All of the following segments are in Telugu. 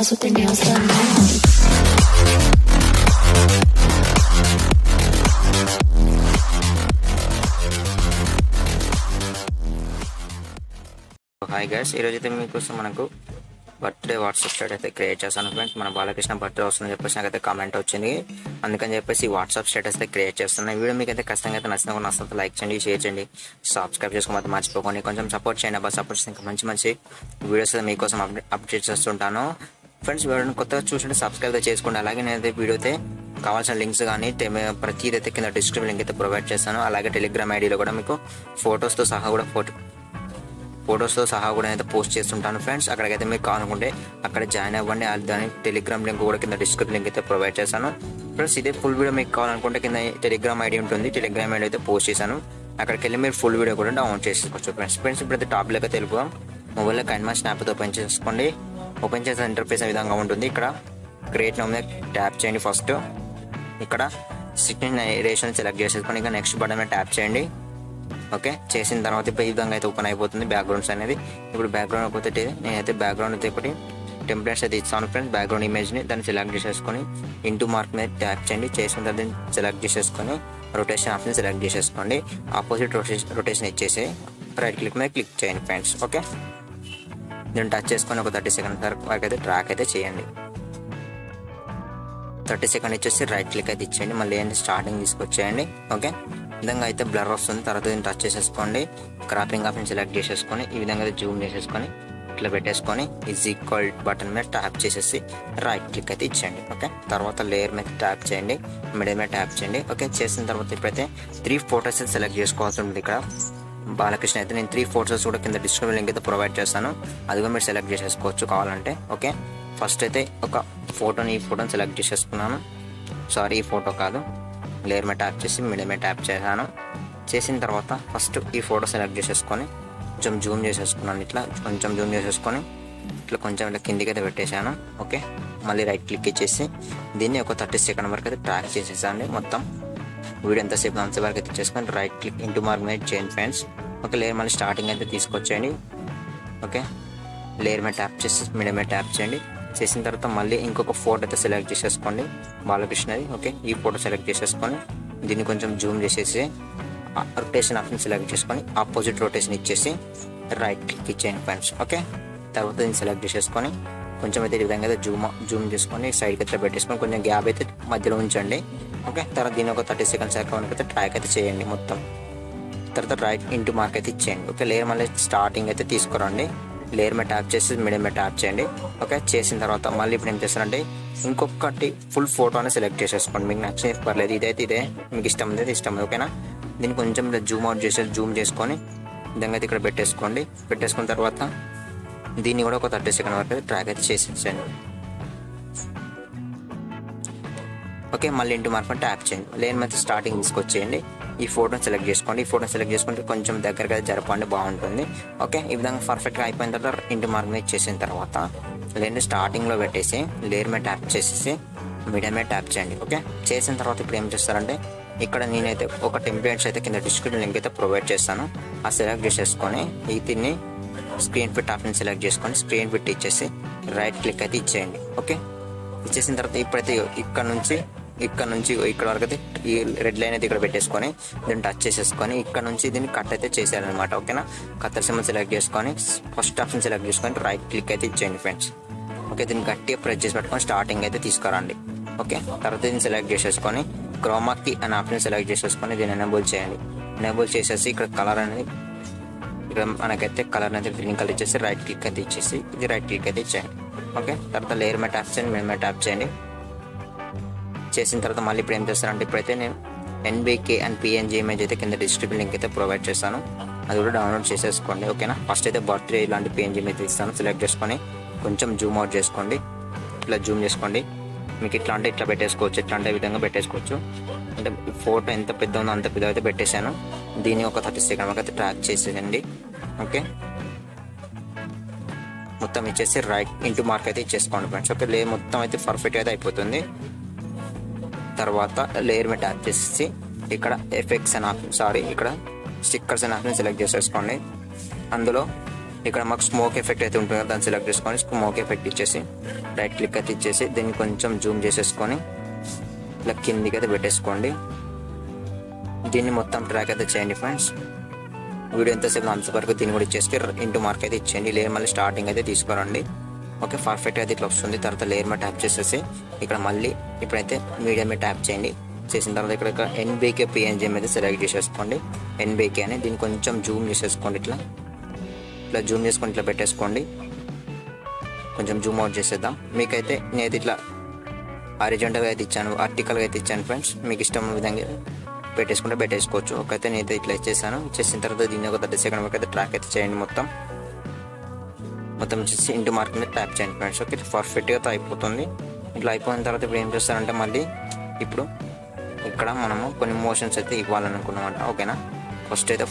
girls with their nails done now. Hi guys, ఈరోజు అయితే మీకోసం మనకు బర్త్డే వాట్సాప్ స్టేటస్ అయితే క్రియేట్ చేస్తాను ఫ్రెండ్స్. మన బాలకృష్ణ బర్త్డే వస్తుందని చెప్పేసి నాకైతే కామెంట్ వచ్చింది, అందుకని చెప్పేసి వాట్సాప్ స్టేటస్ అయితే క్రియేట్ చేస్తున్నాను. ఈ వీడియో మీకు అయితే ఖచ్చితంగా అయితే నచ్చితే లైక్ చేయండి, షేర్ చేయండి, సబ్స్క్రైబ్ చేసుకోమని మర్చిపోకండి. కొంచెం సపోర్ట్ చేయండి అబ్బా. సపోర్ట్ చేస్తే ఇంకా మంచి వీడియోస్ అయితే మీకోసం అప్డేట్ చేస్తుంటాను ఫ్రెండ్స్. వీడియోని కొత్తగా చూస్తుంటే సబ్స్క్రైబ్ అయితే చేసుకోండి. అలాగే నేనైతే వీడియో అయితే కావాల్సిన లింక్స్ కానీ ప్రతిదైతే కింద డిస్క్రిప్షన్ లింక్ అయితే ప్రొవైడ్ చేస్తాను. అలాగే టెలిగ్రామ్ ఐడీలో కూడా మీకు ఫొటోస్తో సహా కూడా అయితే పోస్ట్ చేస్తుంటాను ఫ్రెండ్స్. అక్కడికైతే మీకు కావాలనుకుంటే అక్కడ జాయిన్ అవ్వండి. దాని టెలిగ్రామ్ లింక్ కూడా కింద డిస్క్రిప్షన్ లింక్ అయితే ప్రొవైడ్ చేశాను ఫ్రెండ్స్. ఇదే ఫుల్ వీడియో మీకు కావాలనుకుంటే కింద టెలిగ్రామ్ ఐడి ఉంటుంది, టెలిగ్రామ్ ఐడి అయితే పోస్ట్ చేశాను. అక్కడికి వెళ్ళి మీరు ఫుల్ వీడియో కూడా డౌన్లోడ్ చేసుకోవచ్చు ఫ్రెండ్స్. ఇప్పుడైతే టాపిక్ అయితే తెలుగు మొబైల్లో కైన్మాస్ యాప్ అయితే ఓపెన్ చేసుకోండి. ఓపెన్ చేసిన ఇంటర్ఫేస్ ఈ విధంగా ఉంటుంది. ఇక్కడ క్రియేట్ నౌ మీద ట్యాప్ చేయండి. ఫస్ట్ ఇక్కడ సిగ్నేచర్ రేషన్ సెలెక్ట్ చేసేసుకొని ఇంకా నెక్స్ట్ బటన్ మీద ట్యాప్ చేయండి. ఓకే, చేసిన తర్వాత ఇప్పుడు ఈ విధంగా అయితే ఓపెన్ అయిపోతుంది బ్యాక్గ్రౌండ్స్ అనేది. ఇప్పుడు బ్యాక్గ్రౌండ్ ఒకటి నేనైతే బ్యాక్గ్రౌండ్ అయితే ఒకటి టెంప్లెట్స్ అయితే ఇస్తాను ఫ్రెండ్స్. బ్యాక్గ్రౌండ్ ఇమేజ్ని దాన్ని సెలెక్ట్ చేసేసుకొని ఇంటూ మార్క్ మీద ట్యాప్ చేయండి. చేసిన తర్వాత సెలెక్ట్ చేసేసుకొని రొటేషన్ ఆప్షన్ సెలెక్ట్ చేసేసుకోండి. ఆపోజిట్ రొటేషన్ ఇచ్చేసి రైట్ క్లిక్ మీద క్లిక్ చేయండి ఫ్రెండ్స్. ఓకే, దీన్ని టచ్ చేసుకొని ఒక 30 సెకండ్స్ వరకు అయితే ట్రాక్ అయితే చేయండి. 30 సెకండ్ ఇచ్చేసి రైట్ క్లిక్ అయితే ఇచ్చేయండి. మళ్ళీ ఏంటి స్టార్టింగ్ తీసుకొచ్చేయండి. ఓకే, ఈ విధంగా అయితే బ్లర్ వస్తుంది. తర్వాత దీన్ని టచ్ చేసేసుకోండి. క్రాపింగ్ ఆప్షన్ సెలెక్ట్ చేసేసుకొని ఈ విధంగా జూమ్ చేసేసుకొని ఇట్లా పెట్టేసుకొని ఈజ్ ఈక్వల్ బటన్ మీద ట్యాప్ చేసేసి రైట్ క్లిక్ అయితే ఇచ్చేయండి. ఓకే, తర్వాత లేయర్ మీద ట్యాప్ చేయండి, మిడిల్ మీద ట్యాప్ చేయండి. ఓకే, చేసిన తర్వాత ఇప్పుడైతే 3 ఫొటోస్ అయితే సెలెక్ట్ చేసుకోవాల్సి ఉంటుంది. ఇక్కడ బాలకృష్ణ అయితే నేను 3 ఫొటోస్ కూడా కింద డిస్క్రిప్షన్ లింక్ అయితే ప్రొవైడ్ చేస్తాను, అది కూడా మీరు సెలెక్ట్ చేసేసుకోవచ్చు కావాలంటే. ఓకే, ఫస్ట్ అయితే ఒక ఈ ఫోటోని సెలెక్ట్ చేసేసుకున్నాను. సారీ, ఈ ఫోటో కాదు, లేయర్ మీద ట్యాప్ చేసి మిడిల్ మీద ట్యాప్ చేశాను. చేసిన తర్వాత ఫస్ట్ ఈ ఫోటో సెలెక్ట్ చేసేసుకొని కొంచెం జూమ్ చేసేసుకున్నాను. ఇట్లా కొంచెం జూమ్ చేసేసుకొని కొంచెం ఇట్లా కిందికి అయితే పెట్టేశాను. ఓకే, మళ్ళీ రైట్ క్లిక్ ఇచ్చేసి దీన్ని ఒక 30 సెకండ్ వరకు అయితే ట్రాక్ చేసేసాను. మొత్తం వీడియో ఎంతసేపు అంత వరకు అయితే చేసుకొని రైట్ క్లిక్ ఇంటూ మార్క్ మీద చేయండి ఫ్రెండ్స్. ఓకే, లేయర్ మళ్ళీ స్టార్టింగ్ అయితే తీసుకొచ్చేయండి. ఓకే, లేయర్ మీద ట్యాప్ చేసి మిడిల్ మీద ట్యాప్ చేయండి. చేసిన తర్వాత మళ్ళీ ఇంకొక ఫోటో అయితే సెలెక్ట్ చేసేసుకోండి బాలకృష్ణది. ఓకే, ఈ ఫోటో సెలెక్ట్ చేసేసుకొని దీన్ని కొంచెం జూమ్ చేసేసి రొటేషన్ ఆప్షన్ సెలెక్ట్ చేసుకొని ఆపోజిట్ రొటేషన్ ఇచ్చేసి రైట్ క్లిక్ ఇచ్చేయండి ఫ్రెండ్స్. ఓకే, తర్వాత దీన్ని సెలెక్ట్ చేసేసుకొని కొంచెం అయితే ఈ విధంగా అయితే జూమ్ చేసుకొని సైడ్కి అయితే పెట్టేసుకొని కొంచెం గ్యాప్ అయితే మధ్యలో ఉంచండి. ఓకే, తర్వాత దీన్ని ఒక 30 సెకండ్స్ వరకు అయితే ట్రాక్ అయితే చేయండి మొత్తం. తర్వాత రైట్ ఇంటూ మార్క్ అయితే ఇచ్చేయండి. ఓకే, లేయర్ మళ్ళీ స్టార్టింగ్ అయితే తీసుకురండి. లేయర్ మీద ట్యాప్ చేసి మిడిల్ మీద ట్యాప్ చేయండి. ఓకే, చేసిన తర్వాత మళ్ళీ ఇప్పుడు ఏం చేస్తారంటే ఇంకొకటి ఫుల్ ఫోటో అనేది సెలెక్ట్ చేసేసుకోండి. మీకు నచ్చిన పర్లేదు, ఇదే మీకు ఇష్టం అయితే ఇష్టం. ఓకేనా, దీన్ని కొంచెం జూమ్ అవుట్ చేసేసి జూమ్ చేసుకొని విధంగా అయితే ఇక్కడ పెట్టేసుకోండి. పెట్టేసుకున్న తర్వాత దీన్ని కూడా ఒక 30 సెకండ్ వరకు ట్రాక్ అయితే చేసేసండి. ఓకే, మళ్ళీ ఇంటూ మార్క్ ట్యాప్ చేయండి. లేయర్ మీద స్టార్టింగ్ తీసుకొచ్చేయండి. ఈ ఫోటోని సెలెక్ట్ చేసుకోండి. ఈ ఫోటోని సెలెక్ట్ చేసుకుంటే కొంచెం దగ్గరగా జరపండి, బాగుంటుంది. ఓకే, ఈ విధంగా పర్ఫెక్ట్గా అయిపోయిన తర్వాత ఇంటూ మార్క్ మీద చేసిన తర్వాత లేయర్ని స్టార్టింగ్లో పెట్టేసి లేయర్ మీద ట్యాప్ చేసేసి మీడియం మీద ట్యాప్ చేయండి. ఓకే, చేసిన తర్వాత ఇప్పుడు ఏం చేస్తారంటే ఇక్కడ నేనైతే ఒక టెంప్లెట్స్ అయితే కింద డిస్క్రిప్షన్ లింక్ అయితే ప్రొవైడ్ చేస్తాను, ఆ సెలెక్ట్ చేసేసుకొని దీన్ని స్క్రీన్ ఫిట్ ఆప్షన్ సెలెక్ట్ చేసుకొని స్క్రీన్ ఫిట్ ఇచ్చేసి రైట్ క్లిక్ అయితే ఇచ్చేయండి. ఓకే, ఇచ్చేసిన తర్వాత ఇప్పుడైతే ఇక్కడ నుంచి ఇక్కడ వరకు అయితే ఈ రెడ్ లైన్ అయితే ఇక్కడ పెట్టేసుకొని దీన్ని టచ్ చేసేసుకొని ఇక్కడ నుంచి దీన్ని కట్ అయితే చేసేయాలన్నమాట. ఓకేనా, కత్తర్ సింబల్ సెలెక్ట్ చేసుకొని ఫస్ట్ ఆప్షన్ సెలెక్ట్ చేసుకొని రైట్ క్లిక్ అయితే ఇచ్చేయండి ఫ్రెండ్స్. ఓకే, దీన్ని గట్టిగా ప్రెస్ చేసి పెట్టుకొని స్టార్టింగ్ అయితే తీసుకురండి. ఓకే, తర్వాత దీన్ని సెలెక్ట్ చేసేసుకొని క్రోమాకి అనే ఆప్షన్ సెలెక్ట్ చేసేసుకొని దీన్ని ఎనేబుల్ చేయండి. ఎనేబుల్ చేసేసి ఇక్కడ కలర్ అనేది ఇక్కడ మనకైతే కలర్ అనేది గ్రీన్ కలర్ ఇచ్చేసి రైట్ క్లిక్ అయితే ఇచ్చేసి ఇది రైట్ క్లిక్ అయితే ఇచ్చేయండి. ఓకే, తర్వాత లేయర్ మీద ట్యాప్ చేయండి, మిడిల్ మీద ట్యాప్ చేయండి. చేసిన తర్వాత మళ్ళీ ఇప్పుడు ఏం చేస్తారంటే ఇప్పుడైతే నేను ఎన్బీకే అండ్ పిఎన్జీ ఇమేజ్ అయితే కింద డిస్క్రిప్షన్ లింక్ అయితే ప్రొవైడ్ చేస్తాను, అది కూడా డౌన్లోడ్ చేసేసుకోండి. ఓకేనా, ఫస్ట్ అయితే బర్త్డే ఇలాంటి పిఎన్జీ ఇమేజ్ ఇస్తాను. సెలెక్ట్ చేసుకొని కొంచెం జూమ్ అవుట్ చేసుకోండి. ఇట్లా జూమ్ చేసుకోండి. మీకు ఇట్లా అంటే ఇట్లా పెట్టేసుకోవచ్చు, ఇట్లా అంటే విధంగా పెట్టేసుకోవచ్చు. అంటే ఫోటో ఎంత పెద్ద ఉందో అంత పెద్ద అయితే పెట్టేశాను. దీన్ని ఒక 30 సెకండ్ వరకు అయితే ట్రాక్ చేసేయండి. ఓకే, మొత్తం ఇచ్చేసి రైట్ ఇంటూ మార్క్ అయితే ఇచ్చేసుకోండి ఫ్రెండ్స్. ఓకే, లేయర్ మొత్తం అయితే పర్ఫెక్ట్ అయితే అయిపోతుంది. తర్వాత లేయర్ మీద ట్యాప్ చేసి ఇక్కడ ఎఫెక్ట్స్ అని ఆప్షన్ ఇక్కడ స్టిక్కర్స్ అని ఆప్షన్ సెలెక్ట్ చేసేసుకోండి. అందులో ఇక్కడ మాకు స్మోక్ ఎఫెక్ట్ అయితే ఉంటుంది కదా, దాన్ని సెలెక్ట్ చేసుకొని స్మోక్ ఎఫెక్ట్ ఇచ్చేసి రైట్ క్లిక్ అయితే ఇచ్చేసి దీన్ని కొంచెం జూమ్ చేసేసుకొని ఇలా కిందికి అయితే పెట్టేసుకోండి. దీన్ని మొత్తం ట్రాక్ అయితే చేయండి ఫ్రెండ్స్. వీడియో ఎంతసేపు అంతవరకు దీన్ని కూడా ఇచ్చేసి ఇంటూ మార్క్ అయితే ఇచ్చేయండి. లేయర్ మళ్ళీ స్టార్టింగ్ అయితే తీసుకురండి. ఓకే, పర్ఫెక్ట్ అయితే ఇట్లా వస్తుంది. తర్వాత లేయర్ మీద ట్యాప్ చేసేసి ఇక్కడ మళ్ళీ ఇప్పుడైతే మీడియం మీద ట్యాప్ చేయండి. చేసిన తర్వాత ఇక్కడ ఎన్బీకే పిఎన్జీ మీద సెలెక్ట్ చేసేసుకోండి. ఎన్బీకే అని దీన్ని కొంచెం జూమ్ చేసేసుకోండి. ఇట్లా జూమ్ చేసుకొని ఇట్లా పెట్టేసుకోండి. కొంచెం జూమ్ అవుట్ చేసేద్దాం. మీకైతే నేనైతే ఇట్లా హారిజాంటల్గా అయితే ఇచ్చాను, వర్టికల్గా అయితే ఇచ్చాను ఫ్రెండ్స్. మీకు ఇష్టం విధంగా పెట్టేసుకోవచ్చు. ఒకైతే నేనైతే ఇట్లా ఇచ్చేసాను. ఇచ్చేసిన తర్వాత దీన్ని ఒక 30 సెకండ్ వరకు అయితే ట్రాక్ అయితే చేయండి. మొత్తం వచ్చేసి ఇంటూ మార్క్ మీద ట్యాప్ చేయండి ఫ్రెండ్స్. ఓకే, పర్ఫెక్ట్గా అయిపోతుంది. ఇట్లా అయిపోయిన తర్వాత ఇప్పుడు ఏం చేస్తారంటే మళ్ళీ ఇప్పుడు ఇక్కడ మనము కొన్ని మోషన్స్ అయితే ఇవ్వాలనుకున్నామంట. ఓకేనా,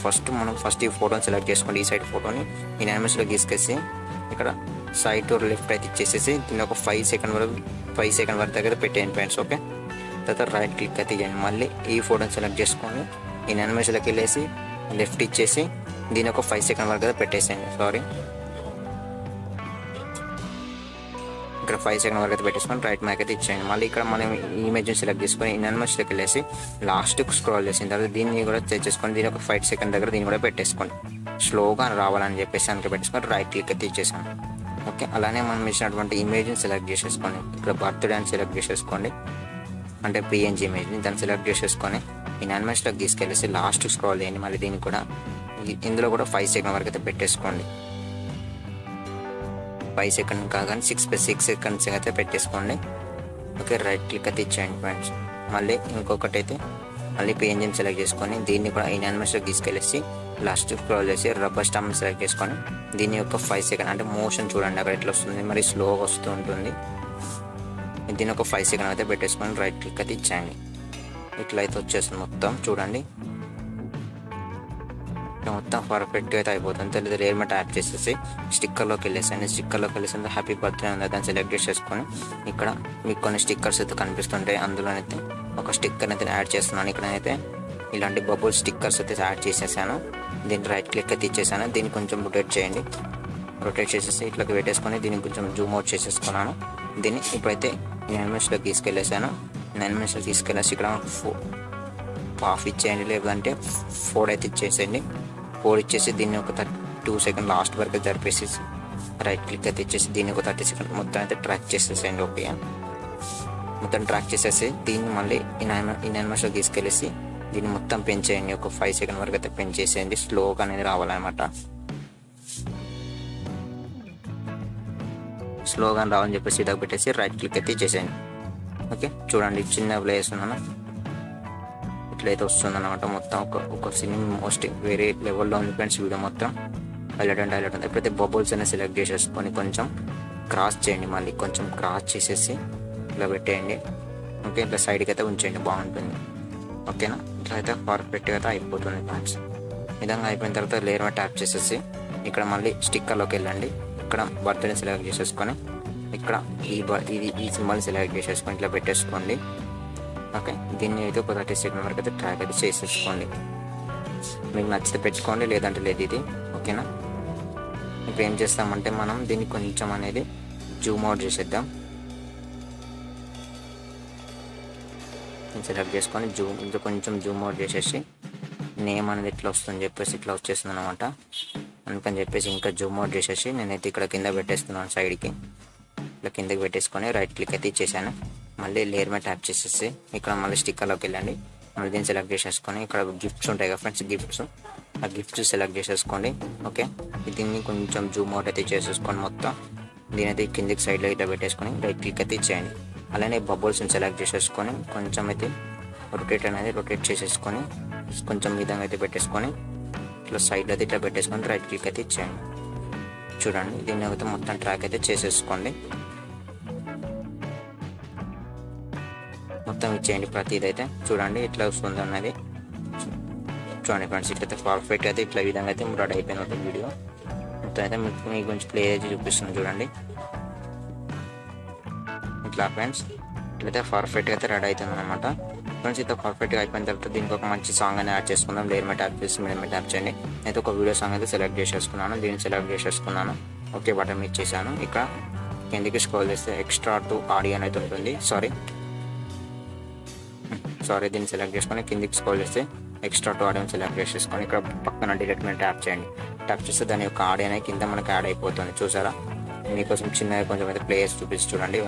ఫస్ట్ మనం ఈ ఫోటోని సెలెక్ట్ చేసుకోండి. ఈ సైడ్ ఫోటోని ఈ యానిమేషన్లో గీసుకేసి ఇక్కడ సైడ్ టు లెఫ్ట్ అయితే ఇచ్చేసేసి దీన్ని ఒక 5 సెకండ్ వరకు దగ్గర పెట్టేయండి ఫ్రెండ్స్. ఓకే, తర్వాత రైట్ క్లిక్ అయితే ఇవ్వండి. మళ్ళీ ఈ ఫోటోని సెలెక్ట్ చేసుకొని ఈ యానిమేషన్లోకి వెళ్ళేసి లెఫ్ట్ ఇచ్చేసి దీన్ని ఒక 5 సెకండ్ వరకు అయితే పెట్టేసేయండి. ఇక్కడ 5 సెకండ్ వరకు అయితే పెట్టేసుకొని రైట్ మ్యాక్ అయితే ఇచ్చేయండి. మళ్ళీ ఇక్కడ మనం ఈ ఇమేజ్ని సెలెక్ట్ చేసుకొని ఈ యానిమేషన్లోకి వెళ్ళేసి లాస్ట్కి స్క్రోల్ చేసిన తర్వాత దీన్ని కూడా తెచ్చేసుకొని దీని ఒక 5 సెకండ్ దగ్గర దీన్ని కూడా పెట్టేసుకోండి. స్లోగా రావాలని చెప్పేసి అందుకే పెట్టేసుకొని రైట్ క్లిక్ అయితే ఇచ్చేసాను. ఓకే, అలానే మనం ఇచ్చినటువంటి ఇమేజ్ని సెలెక్ట్ చేసేసుకోండి. ఇక్కడ బర్త్డే అని సెలెక్ట్ చేసేసుకోండి, అంటే పిఎన్జీ ఇమేజ్ని దాన్ని సెలెక్ట్ చేసేసుకొని ఈ యానిమేషన్లోకి తీసుకెళ్ళేసి లాస్ట్కి స్క్రోల్ చేయండి. మళ్ళీ దీన్ని కూడా ఇందులో కూడా 5 సెకండ్ వరకు అయితే పెట్టేసుకోండి. 5 సెకండ్ కాగానే 6 సెకండ్స్ అయితే పెట్టేసుకోండి. ఓకే, రైట్ క్లిక్ అయితే ఇచ్చేయండి ఫ్రెండ్స్. మళ్ళీ ఇంకొకటి అయితే మళ్ళీ పిఎన్జీని సెలెక్ట్ చేసుకొని దీన్ని కూడా ఈ యానిమేషన్లోకి తీసుకెళ్ళేసి లాస్ట్ స్క్రోల్ చేసి రబ్బర్ స్టాంప్ని సెలెక్ట్ చేసుకొని దీని యొక్క 5 సెకండ్ అంటే మోషన్ చూడండి అక్కడ ఎట్లా వస్తుంది, మరి స్లోగా వస్తూ ఉంటుంది. దీని ఒక 5 సెకండ్ అయితే పెట్టేసుకొని రైట్ క్లిక్ అయితే ఇచ్చేయండి. ఇట్లా అయితే వచ్చేస్తుంది మొత్తం చూడండి. మొత్తం పర్ఫెక్ట్గా అయితే అయిపోతుంది. తెలియదు లేయర్ మీద ట్యాప్ చేసేసి స్టిక్కర్లోకి వెళ్ళేసి హ్యాపీ బర్త్డే ఉంది దాన్ని సెలెక్ట్ చేసేసుకొని ఇక్కడ మీకు కొన్ని స్టిక్కర్స్ అయితే కనిపిస్తుంటాయి. అందులోనైతే ఒక స్టిక్కర్ అయితే యాడ్ చేస్తున్నాను. ఇక్కడైతే ఇలాంటి బబుల్ స్టిక్కర్స్ అయితే యాడ్ చేసేసాను. దీన్ని రైట్ క్లిక్ అయితే ఇచ్చేసాను. దీన్ని కొంచెం రొటేట్ చేయండి. రొటేట్ చేసేసి ఇట్లా పెట్టేసుకొని దీన్ని కొంచెం జూమ్ అవుట్ చేసేసుకున్నాను. దీన్ని ఇప్పుడైతే యానిమేషన్లోకి తీసుకెళ్ళేసాను. యానిమేషన్లోకి తీసుకెళ్ళేసి ఇక్కడ హాఫ్ ఇచ్చేయండి, లేదంటే 4 అయితే ఇచ్చేసేయండి. 4 ఇచ్చేసి దీన్ని ఒక 2 సెకండ్ లాస్ట్ వరకు జరిపేసేసి రైట్ క్లిక్ అయితే ఇచ్చేసి దీన్ని ఒక 30 సెకండ్ మొత్తం అయితే ట్రాక్ చేసేసేయండి. ఓకే, మొత్తం ట్రాక్ చేసేసి దీన్ని మళ్ళీ ఈ యానిమేషన్లోకి తీసుకెళ్ళేసి దీన్ని మొత్తం పెంచేయండి. ఒక 5 సెకండ్ వరకు అయితే పెంచేసేయండి. స్లోగా అనేది రావాలన్నమాట. స్లోగా రావాలని చెప్పేసి ఇలాగ పెట్టేసి రైట్ క్లిక్ అయితే ఇచ్చేసేయండి. ఓకే, చూడండి చిన్న ప్లే చేస్తున్నాను. ఇట్లయితే వస్తుందన్నమాట. మొత్తం ఒక సినిమా మోస్ట్ వేరే లెవెల్లో ఉంది ఫ్రెండ్స్. వీడియో మొత్తం హైలైట్ ఉంది. ఎప్పుడైతే బబుల్స్ అనేది సెలెక్ట్ చేసేసుకొని కొంచెం క్రాస్ చేయండి. మళ్ళీ కొంచెం క్రాస్ చేసేసి ఇలా పెట్టేయండి. ఓకే, ఇట్లా సైడ్కి అయితే ఉంచేయండి, బాగుంటుంది. ఓకేనా, ఇట్లా అయితే పర్ఫెక్ట్గా అయితే అయిపోతుంది ఫ్రెండ్స్. విధంగా అయిపోయిన తర్వాత లేయర్ మీద ట్యాప్ చేసేసి ఇక్కడ మళ్ళీ స్టిక్కర్లోకి వెళ్ళండి. ఇక్కడ బర్త్డే సెలెక్ట్ చేసేసుకొని ఇక్కడ ఈ సింబల్ సెలెక్ట్ చేసేసుకొని ఇట్లా పెట్టేసుకోండి. ఓకే, దీన్ని అయితే ఒక 30 సెకండ్ వరకు అయితే ట్రాక్ అయితే చేసేసుకోండి. మీకు నచ్చితే పెట్టుకోండి, లేదంటే లేదు ఇది. ఓకేనా, ఇప్పుడు ఏం చేస్తామంటే మనం దీన్ని కొంచెం అనేది జూమ్ అవుట్ చేసేద్దాం. సెలెక్ట్ చేసుకొని ఇంకా కొంచెం జూమ్ అవుట్ చేసేసి నేమ్ అనేది ఇట్లా వస్తుందని చెప్పేసి ఇట్లా వచ్చేస్తుంది అనమాట. అందుకని చెప్పేసి ఇంకా జూమ్ అవుట్ చేసేసి నేనైతే ఇక్కడ కింద పెట్టేస్తున్నాను. సైడ్కి ఇట్లా కిందకి పెట్టేసుకొని రైట్ క్లిక్ అయితే ఇచ్చేసాను. మళ్ళీ లేయర్ మీద ట్యాప్ చేసేసి ఇక్కడ మళ్ళీ స్టిక్కర్లోకి వెళ్ళండి. మళ్ళీ దీన్ని సెలెక్ట్ చేసేసుకొని ఇక్కడ గిఫ్ట్స్ ఉంటాయి కదా ఫ్రెండ్స్, ఆ గిఫ్ట్స్ సెలెక్ట్ చేసేసుకోండి. ఓకే, దీన్ని కొంచెం జూమ్ అవుట్ అయితే చేసేసుకోండి. మొత్తం దీనైతే కిందికి సైడ్లో ఇట్లా పెట్టేసుకొని రైట్ క్లిక్ అయితే ఇచ్చేయండి. అలానే బబుల్స్ని సెలెక్ట్ చేసేసుకొని కొంచెం అయితే రొటేట్ చేసేసుకొని కొంచెం విధంగా అయితే పెట్టేసుకొని ఇట్లా సైడ్లో అయితే ఇట్లా పెట్టేసుకొని రైట్ క్లిక్ అయితే ఇచ్చేయండి. చూడండి, దీన్ని అయితే మొత్తం ట్రాక్ అయితే చేసేసుకోండి. మొత్తం ఇచ్చేయండి ప్రతిదీ అయితే. చూడండి ఇట్లా వస్తుంది అన్నది. చూడండి ఫ్రెండ్స్, ఇట్లయితే పర్ఫెక్ట్ అయితే ఇట్లా విధంగా అయితే రెడీ అయిపోయిన వీడియో మొత్తం అయితే మీ గురించి ప్లే అయితే చూపిస్తున్నాను. చూడండి ఇట్లా ఫ్రెండ్స్, ఇట్లయితే పర్ఫెక్ట్గా అయితే రెడీ అవుతుంది అనమాట. ఫ్రెండ్స్ ఇంత పర్ఫెక్ట్గా అయిపోయిన తర్వాత దీనికి ఒక మంచి సాంగ్ అనేది యాడ్ చేసుకుందాం. లేయర్ మీద ట్యాప్ చేసి మీడియం మీద ట్యాప్ చేయండి. అయితే ఒక వీడియో సాంగ్ అయితే సెలెక్ట్ చేసేసుకున్నాను. దీన్ని సెలెక్ట్ చేసేసుకున్నాను. ఓకే బటన్ ఇచ్చేసాను. ఇక్కడ కిందికి స్క్రోల్ చేస్తే ఎక్స్ట్రా టు ఆడియో అనేది ఉంటుంది. సారీ దీన్ని సెలెక్ట్ చేసుకొని కిందికి స్క్రోల్ చేస్తే ఎక్స్ట్రా టు ఆడియో సెలెక్ట్ చేసేసుకొని ఇక్కడ పక్కన డిలీట్ మీద ట్యాప్ చేయండి. ట్యాప్ చేస్తే దాని యొక్క ఆడియో అనేది కింద మనకి యాడ్ అయిపోతుంది. చూసారా, మీకోసం చిన్నగా కొంచెం అయితే ప్లేయర్స్ చూపించి చూడండి.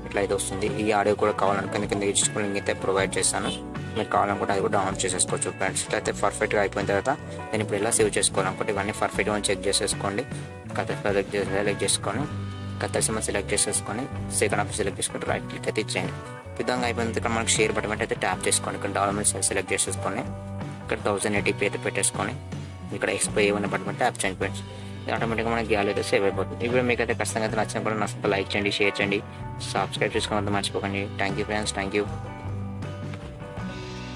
ఇట్లా అయితే వస్తుంది. ఈ ఆడియో కూడా కావాలనుకుని కింద డిస్క్రిప్షన్ లింక్ అయితే ప్రొవైడ్ చేస్తాను. మీరు కావాలనుకుంటే అది కూడా డౌన్లోడ్ చేసేసుకోవచ్చు ఫ్రెండ్స్. ఇట్లయితే పర్ఫెక్ట్గా అయిపోయిన తర్వాత నేను ఇప్పుడు ఎలా సేవ్ చేసుకోవాలనుకుంటే ఇవన్నీ పర్ఫెక్ట్గా చెక్ చేసేసుకోండి. సెలెక్ట్ చేసుకొని కథ సెలెక్ట్ చేసేసుకొని సెకండ్ ఆప్షన్ సెలెక్ట్ చేసుకుంటే రైట్ క్లిక్ అయితే ఇచ్చేయండి. విధంగా అయిపోయిన ఇక్కడ మనకి షేర్ బటన్ అయితే ట్యాప్ చేసుకోండి. ఇక్కడ డెవలప్మెంట్ సెలెక్ట్ చేసేసుకొని ఇక్కడ 1080p అయితే పెట్టేసుకొని ఇక్కడ ఎక్స్పై ఏమైనా బటన్ ట్యాప్ చేయండి ఫ్రెండ్స్. ఆటోమేటిక్గా మనకి గ్యాలరీ అయితే సేవ్ అయిపోతుంది. ఇప్పుడు మీకు అయితే ఖచ్చితంగా అయితే నచ్చిన కూడా నచ్చితే లైక్ చేయండి, షేర్ చేయండి, సబ్స్క్రైబ్ చేసుకోవద్దు మర్చిపోకండి. Thank you friends, thank you.